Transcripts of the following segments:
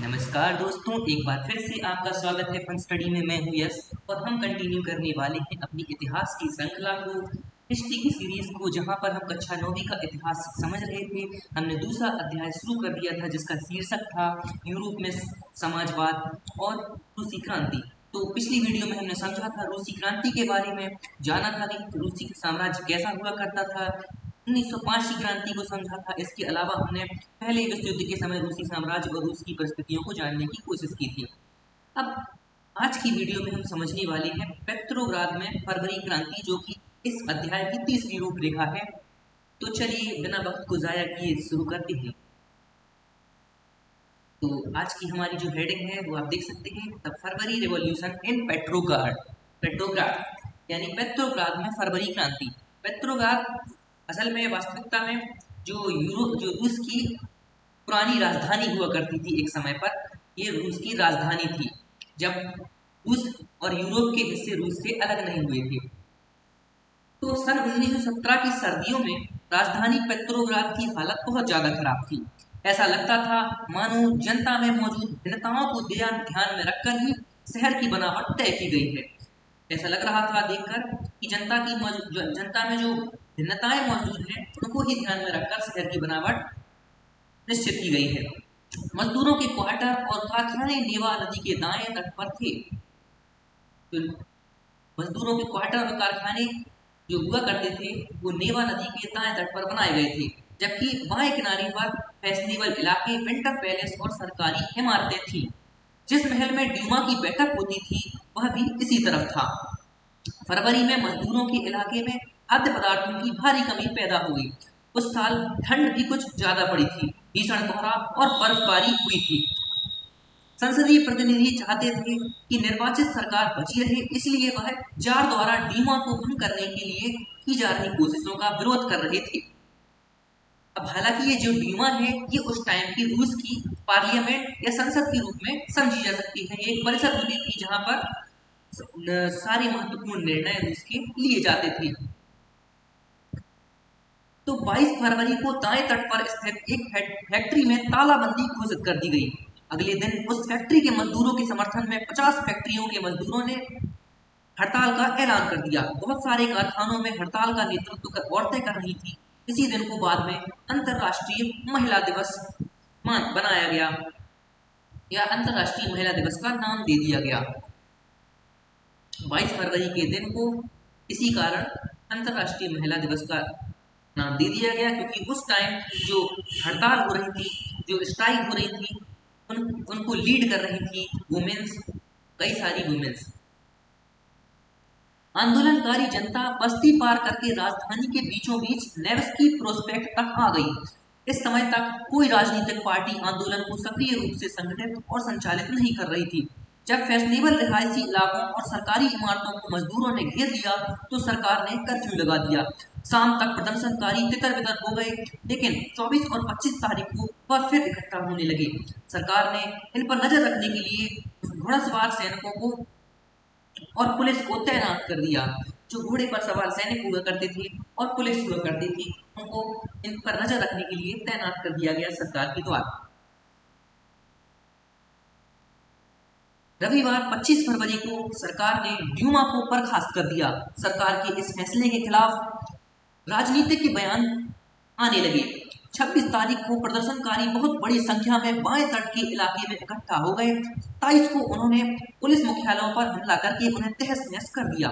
नमस्कार दोस्तों, एक बार फिर से आपका स्वागत है फन स्टडी में। मैं हूं यश और हम कंटिन्यू करने वाले हैं अपनी इतिहास की श्रृंखला को, हिस्ट्री की सीरीज को, जहां पर हम कक्षा 9वीं का इतिहास समझ रहे थे। हमने दूसरा अध्याय शुरू कर दिया था जिसका शीर्षक था यूरोप में समाजवाद और रूसी क्रांति। तो पिछली वीडियो में हमने समझा था रूसी क्रांति के बारे में, जाना था कि रूसी साम्राज्य कैसा हुआ करता था। 1905 की क्रांति को समझा था। इसके अलावा हमने पहले विश्व युद्ध के समय रूसी साम्राज्य और रूस की परिस्थितियों को जानने की कोशिश की थी। अब आज की वीडियो में हम समझने वाले हैं पेट्रोग्राद में फरवरी क्रांति, जो कि इस अध्याय की तीसरी रूपरेखा है। तो चलिए बिना वक्त को जाया किए शुरू करते हैं। तो आज की हमारी जो हेडिंग है वो आप देख सकते हैं, the February revolution in Petrograd. Petrograd यानी पेट्रोग्राद में फरवरी क्रांति। पेट्रोग्राद असल में वास्तविकता में जो रूस की पुरानी राजधानी हुआ करती थी एक समय पर, ये रूस की राजधानी थी जब रूस और यूरोप के हिस्से रूस से अलग नहीं हुए थे। तो सन 1917 की सर्दियों में राजधानी पेट्रोग्राद की हालत बहुत ज्यादा खराब थी। ऐसा लगता था मानो जनता में मौजूद भिन्नताओं को ध्यान में रखकर ही शहर की बनावट तय की गई है। ऐसा लग रहा था देखकर कि जनता में जो भिन्नताएं मौजूद हैं उनको ही ध्यान में रखकर शहर की बनावट निश्चित की गई है। मजदूरों के क्वार्टर और कारखाने नेवा नदी के दाएं तट पर थे। तो मजदूरों के क्वार्टर और कारखाने जो हुआ करते थे वो नेवा नदी के दाएं तट पर बनाए गए थे, जबकि बाएं किनारे पर फैशनेबल इलाके, विंटर पैलेस और सरकारी इमारतें थी। जिस महल में ड्यूमा की बैठक होती थी वह भी इसी तरफ था। फरवरी में मजदूरों के इलाके में खाद्य पदार्थों की भारी कमी पैदा हुई। उस साल ठंड भी कुछ ज्यादा पड़ी थी, भीषण कोहरा और बर्फबारी हुई थी। संसदीय प्रतिनिधि चाहते थे कि निर्वाचित सरकार बची रहे, इसलिए वह जार द्वारा ड्यूमा को भंग करने के लिए की जा रही कोशिशों का विरोध कर रहे थे। अब हालांकि ये जो ड्यूमा है ये उस टाइम की रूस की पार्लियामेंट या संसद के रूप में समझी जा सकती है। ये एक परिषद होती थी जहां पर सारे महत्वपूर्ण निर्णय रूस के लिए जाते थे। तो 22 फरवरी को दाएं तट पर स्थित एक फैक्ट्री में तालाबंदी घोषित कर दी गई। अगले दिन उस फैक्ट्री के मजदूरों के समर्थन में 50 फैक्ट्रियों के मजदूरों ने हड़ताल का ऐलान कर दिया। बहुत सारे कारखानों में हड़ताल का नेतृत्व कर औरतें कर रही थी। इसी दिन को बाद में अंतर्राष्ट्रीय महिला दिवस बनाया गया या अंतर्राष्ट्रीय महिला दिवस का नाम दे दिया गया। 22 फरवरी के दिन को इसी कारण अंतर्राष्ट्रीय महिला दिवस का नाम दे दिया गया, क्योंकि उस टाइम जो हड़ताल हो रही थी, जो स्ट्राइक हो रही थी, उनको लीड कर रही थी वुमेन्स, कई सारी वुमेन्स। आंदोलनकारी जनता बस्ती पार करके राजधानी के बीचों बीच नेवस्की प्रोस्पेक्ट तक आ गई। इस समय तक कोई राजनीतिक पार्टी आंदोलन को सक्रिय रूप से संगठित और संचालित नहीं कर रही थी। जब फैशनेबल रिहायशी इलाकों और सरकारी इमारतों को मजदूरों ने घेर लिया तो सरकार ने कर्फ्यू लगा दिया। शाम तक प्रदर्शनकारी तितर बितर हो गए, लेकिन 24 और 25 तारीख को वह फिर इकट्ठा होने लगे। सरकार ने इन पर नजर रखने के लिए घुड़सवार सैनिकों को और पुलिस को तैनात कर दिया। जो घोड़े पर सवार सैनिक हुआ करते थे और पुलिस हुआ करती थी, उनको इन पर नजर रखने के लिए तैनात कर दिया गया सरकार के द्वारा। रविवार 25 फरवरी को सरकार ने ड्यूमा को बर्खास्त कर दिया। सरकार के इस फैसले के खिलाफ राजनीतिक के बयान आने लगे। 26 तारीख को प्रदर्शनकारी बहुत बड़ी संख्या में बाएं तट के इलाके में इकट्ठा हो गए। 27 को उन्होंने पुलिस मुख्यालयों पर हमला करके उन्हें तहस नहस कर दिया।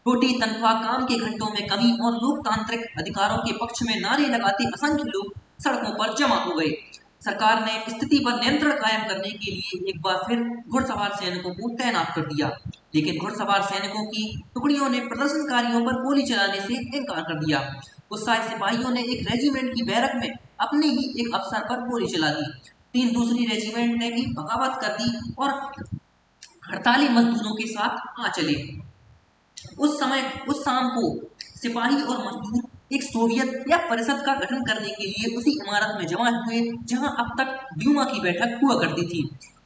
रोटी, तनख्वाह, काम के घंटों में कमी और लोकतांत्रिक अधिकारों के पक्ष में नारे लगाते असंख्य लोग सड़कों पर जमा हो गए। सरकार ने स्थिति पर नियंत्रण कायम करने के लिए एक बार फिर घुड़सवार सैनिकों को तैनात कर दिया, लेकिन घुड़सवार सैनिकों की टुकड़ियों ने प्रदर्शनकारियों पर गोली चलाने से इनकार कर दिया। गुस्साए सिपाहियों ने एक रेजिमेंट की बैरक में अपने ही एक अफसर पर गोली चला दी। 3 दूसरी रेजिमेंट ने भी बगावत कर दी और हड़ताली मजदूरों के साथ आ चले। उस शाम को सिपाही और मजदूर एक सोवियत या परिषद का गठन करने के लिए उसी इमारत में जमा हुए जहां अब तक ड्यूमा की बैठक हुआ करती थी।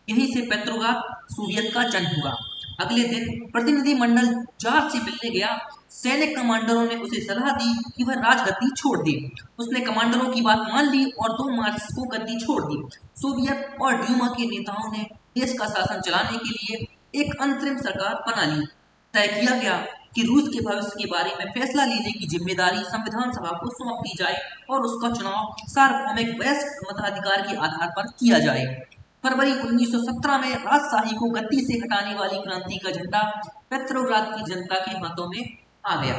यहीं से पेट्रोग्राद सोवियत का जन्म हुआ। अगले दिन प्रतिनिधिमंडल जार से मिलने गया। सैनिक कमांडरों ने उसे सलाह दी कि वह राजगद्दी छोड़ दे। उसने कमांडरों की बात मान ली और 2 मार्च को गद्दी छोड़ दी। सोवियत और ड्यूमा के नेताओं ने देश का शासन चलाने के लिए एक अंतरिम सरकार बना ली। तय किया गया कि रूस के भविष्य के बारे में फैसला लेने की जिम्मेदारी संविधान सभा को सौंप दी जाए और उसका चुनाव सार्वभौमिक वयस्क मताधिकार के आधार पर किया जाए। फरवरी 1917 में राजशाही को गद्दी से हटाने वाली क्रांति का झंडा पेट्रोग्राद की जनता के हाथों में आ गया।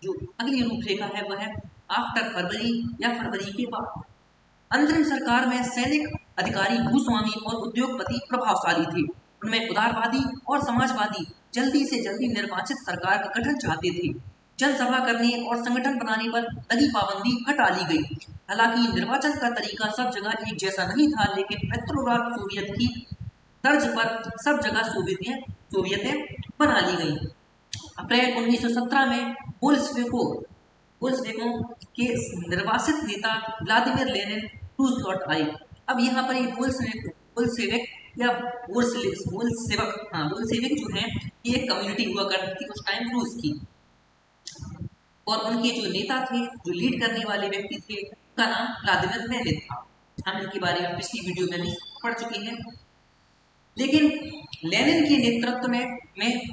जो अगली रूपरेखा है वह है आफ्टर फरवरी या फरवरी के बाद। अंतरिम सरकार में सैनिक अधिकारी भूस्वामी और उद्योगपति प्रभावशाली थे। उनमें उदारवादी और समाजवादी जल्दी से जल्दी निर्वाचित सरकार का गठन चाहते थे। जनसभा करने और संगठन बनाने पर लगी पाबंदी हटा ली गई। हालांकि निर्वाचन का तरीका सब जगह एक जैसा नहीं था, लेकिन पेट्रोग्राद सोवियत की तर्ज पर सब जगह सोवियतें बना ली गई। अप्रैल 1917 में बोल्शेविकों के निर्वासित नेता व्लादिमीर लेनिन रूस लौट आए। अब यहाँ पर ये बोल्शेविक या बोल्शेविक जो है ये एक कम्युनिटी हुआ करती थी उस टाइम रूस की, और उनके जो नेता थे, जो लीड करने वाले व्यक्ति थे, उनका नाम व्लादिमीर लेनिन था। हम इनके बारे में पिछली वीडियो में भी पढ़ चुके हैं। लेकिन लेनिन के नेतृत्व में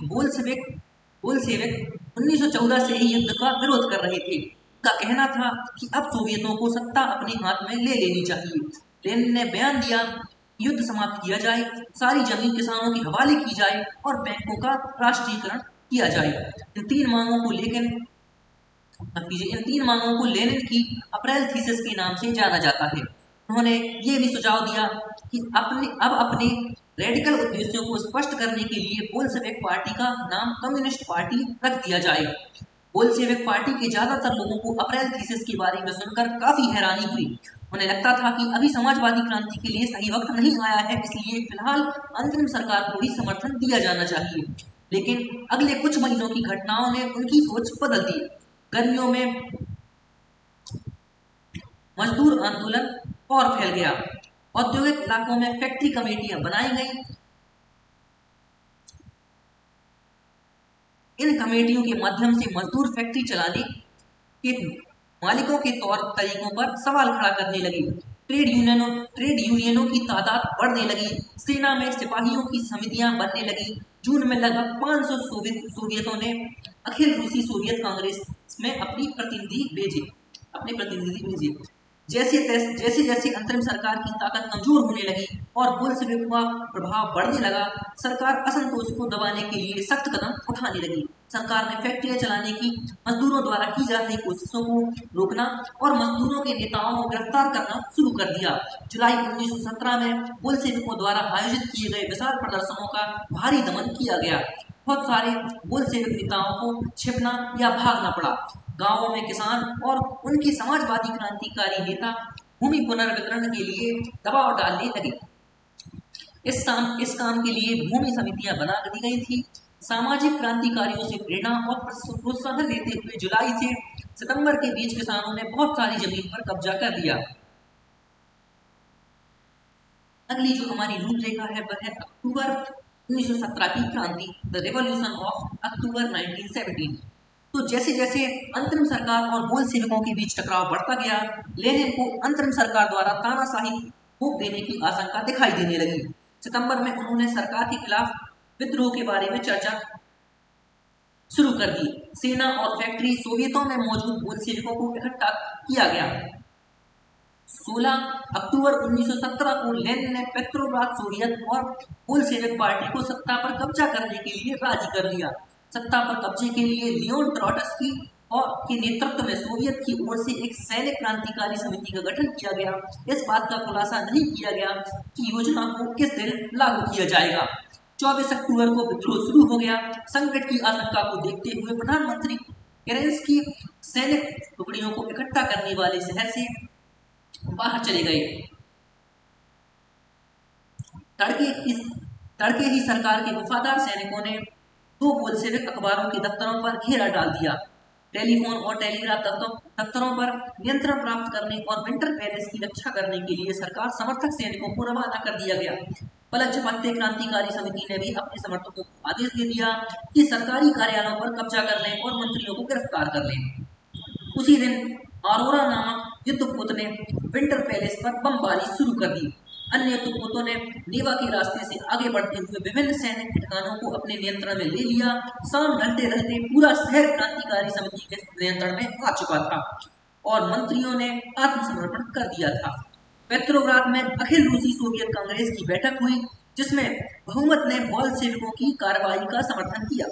बोल्शेविक 1914 से ही युद्ध का विरोध कर रहे थे। उनका कहना था कि अब सोवियतों को सत्ता अपने हाथ में ले लेनी चाहिए। लेनिन ने बयान दिया युद्ध समाप्त किया जाए, सारी जमीन किसानों के हवाले की जाए और बैंकों का राष्ट्रीयकरण किया जाए। इन तीन मांगों को लेनिन की अप्रैल थीसिस के नाम से जाना जाता है। उन्होंने ये भी सुझाव दिया कि अपने रेडिकल उद्देश्यों को स्पष्ट करने के लिए बोल्शेविक पार्टी का नाम कम्युनिस्ट पार्टी रख दिया जाए। बोल्शेविक पार्टी के ज्यादातर लोगों को अप्रैल थीसिस के बारे में सुनकर काफी हैरानी हुई। उन्हें लगता था कि अभी समाजवादी क्रांति के लिए सही वक्त नहीं आया है, इसलिए फिलहाल अंतरिम सरकार को ही समर्थन दिया जाना चाहिए। लेकिन अगले कुछ महीनों की घटनाओं ने उनकी सोच बदल दी। गर्मियों में मजदूर आंदोलन और फैल गया। औद्योगिक इलाकों में फैक्ट्री कमेटियां बनाई गई। इन कमेटियों के माध्यम से मजदूर फैक्ट्री चलाने के मालिकों के तौर तरीकों पर सवाल खड़ा करने लगे। ट्रेड यूनियनों की तादाद बढ़ने लगी। सेना में सिपाहियों की समितियां बनने लगी। जून में लगभग 500 सोवियतों ने अखिल रूसी सोवियत कांग्रेस में अपने प्रतिनिधि भेजे। जैसे जैसे अंतरिम सरकार की ताकत कमजोर होने लगी और बोल्शेविक का प्रभाव बढ़ने लगा, सरकार असंतोष को दबाने के लिए सख्त कदम उठाने लगी। सरकार ने फैक्ट्रियां चलाने की मजदूरों द्वारा की जा रही कोशिशों को रोकना और मजदूरों के नेताओं को गिरफ्तार करना शुरू कर दिया। जुलाई 1917 में बोल्शेविकों द्वारा आयोजित किए गए विशाल प्रदर्शनों का भारी दमन किया गया। बहुत सारे बोल्शेविक नेताओं को छिपना या भागना पड़ा। गांवों में किसान और उनके समाजवादी क्रांतिकारी नेता भूमि पुनर्वितरण के लिए दबाव डालने लगे। इस काम के लिए भूमि समितियां बना दी गई थी। सामाजिक क्रांतिकारियों से प्रेरणा और प्रोत्साहन लेते हुए जुलाई से सितंबर के बीच किसानों ने बहुत सारी जमीन पर कब्जा कर लिया। अगली जो हमारी रूपरेखा है वह है अक्टूबर 1917 की क्रांति, द रेवोल्यूशन ऑफ अक्टूबर 1917। तो जैसे जैसे अंतरिम सरकार और बोल्शेविकों के बीच टकराव बढ़ता गया, लेनिन को अंतरिम सरकार द्वारा तानाशाही फूंक देने की आशंका दिखाई देने लगी। सितंबर में उन्होंने सरकार के खिलाफ विद्रोह के बारे में चर्चा शुरू कर दी। सेना और फैक्ट्री सोवियतों में मौजूद बोल्शेविकों को इकट्ठा किया गया। 16 अक्टूबर 1917 को लेनिन ने पेट्रोग्राद सोवियत और बोल्शेविक पार्टी को सत्ता पर कब्जा करने के लिए राजी कर लिया। सत्ता पर कब्जे के लिए लियोन ट्रोट्स्की और के नेतृत्व में सोवियत की ओर से एक सैनिक क्रांतिकारी समिति का गठन किया गया। इस बात का खुलासा नहीं किया गया कि योजना को किस दिन लागू किया जाएगा। 24 अक्टूबर को विद्रोह शुरू हो गया। संकट की आशंका को देखते हुए प्रधानमंत्री केरेंस्की सैनिक टुकड़ियों को इकट्ठा करने वाले शहर से बाहर चले गए। तड़के ही सरकार के वफादार सैनिकों ने 2 बोल्शेविक अखबारों के दफ्तरों पर घेरा डाल दिया। टेलीफोन और टेलीग्राफ दफ्तरों पर नियंत्रण प्राप्त करने और विंटर पैलेस की रक्षा करने के लिए सरकार समर्थक सैनिकों को रवाना कर दिया गया। पलक झपकते क्रांतिकारी समिति ने भी अपने समर्थकों को आदेश दे दिया कि सरकारी कार्यालयों पर कब्जा कर लें और मंत्रियों को गिरफ्तार कर लें। उसी दिन अरोरा नामक युद्धपोत ने विंटर पैलेस पर बमबारी शुरू कर दी। अन्य युद्धपोतों ने नीवा के रास्ते से आगे बढ़ते हुए विभिन्न सैनिक ठिकानों को अपने नियंत्रण में ले लिया। शाम ढलते ढलते पूरा शहर क्रांतिकारी समिति के नियंत्रण में आ चुका था और मंत्रियों ने आत्मसमर्पण कर दिया था। पेट्रोग्राद में अखिल रूसी सोवियत कांग्रेस की बैठक हुई, जिसमें बहुमत ने बॉल्शेविकों की कार्रवाई का समर्थन किया।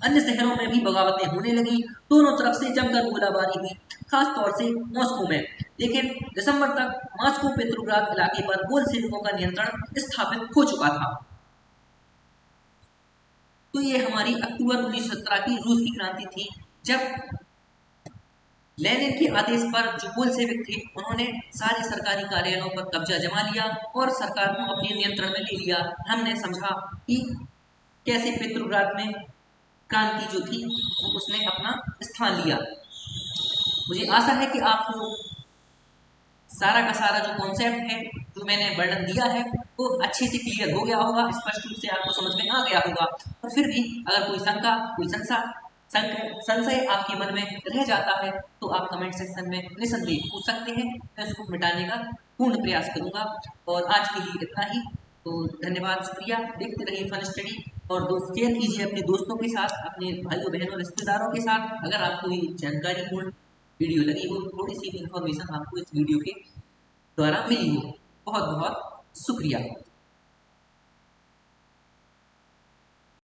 अन्य शहरों में भी बगावतें होने लगी। दोनों तरफ से जमकर गोलाबारी हुई, खासतौर से मॉस्को में। लेकिन दिसंबर तक मॉस्को पेट्रोग्राद इलाके पर बोल्शेविकों का नियंत्रण स्थापित हो चुका था। तो ये हमारी अक्टूबर 1917 की रूस की क्रांति थी, जब लेनिन के आदेश पर जो बोल्शेविक थे उन्होंने सारे सरकारी कार्यालयों पर कब्जा जमा लिया और सरकार को अपने नियंत्रण में ले लिया। हमने समझा कि कैसे पेट्रोग्राद में क्रांति जो थी वो उसने अपना स्थान लिया। मुझे आशा है कि आपको सारा का सारा जो कॉन्सेप्ट है, जो मैंने वर्णन दिया है, वो अच्छे से क्लियर हो गया होगा, स्पष्ट रूप से आपको समझ में आ गया होगा। और फिर भी अगर कोई शंका, कोई संशय आपके मन में रह जाता है तो आप कमेंट सेक्शन में निसंदेह पूछ सकते हैं। मैं उसको मिटाने का पूर्ण प्रयास करूंगा। और आज के लिए इतना ही। तो धन्यवाद, शुक्रिया। देखते रहिए फन स्टडी और शेयर कीजिए अपने दोस्तों के साथ, अपने भाइयों बहनों रिश्तेदारों के साथ। अगर आपको ये जानकारीपूर्ण वीडियो लगी हो, थोड़ी सी इन्फॉर्मेशन आपको इस वीडियो के द्वारा मिली हो। बहुत बहुत शुक्रिया।